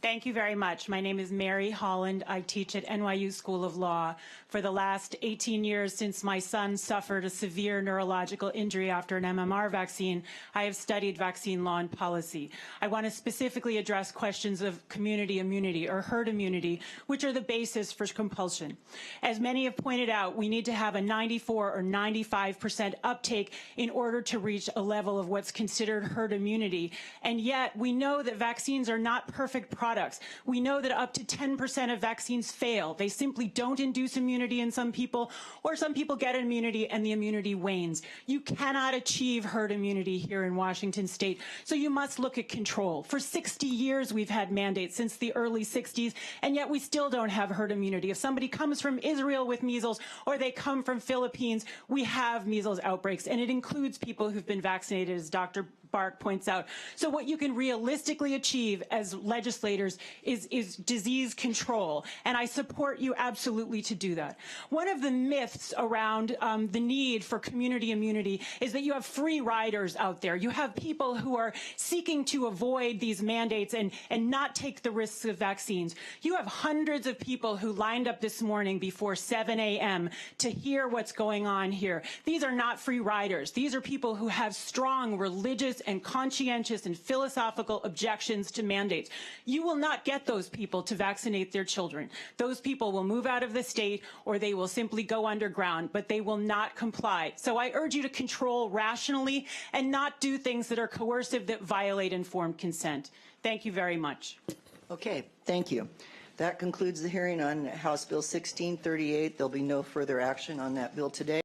Thank you very much. My name is Mary Holland. I teach at NYU School of Law. For the last 18 years since my son suffered a severe neurological injury after an MMR vaccine, I have studied vaccine law and policy. I want to specifically address questions of community immunity or herd immunity, which are the basis for compulsion. As many have pointed out, we need to have a 94 or 95% uptake in order to reach a level of what's considered herd immunity. And yet we know that vaccines are not perfect products. We know that up to 10% of vaccines fail. They simply don't induce immunity in some people, or some people get immunity and the immunity wanes. You cannot achieve herd immunity here in Washington state, so you must look at control. For 60 years we've had mandates, since the early 60s, and yet we still don't have herd immunity. If somebody comes from Israel with measles, or they come from Philippines, we have measles outbreaks, and it includes people who've been vaccinated, as Dr. Bark points out. So what you can realistically achieve as legislators is disease control, and I support you absolutely to do that. One of the myths around the need for community immunity is that you have free riders out there. You have people who are seeking to avoid these mandates and not take the risks of vaccines. You have hundreds of people who lined up this morning before 7 a.m. to hear what's going on here. These are not free riders. These are people who have strong religious and conscientious and philosophical objections to mandates. You will not get those people to vaccinate their children. Those people will move out of the state, or they will simply go underground, but they will not comply. So I urge you to control rationally and not do things that are coercive, that violate informed consent. Thank you very much. Okay, thank you. That concludes the hearing on House Bill 1638. There'll be no further action on that bill today.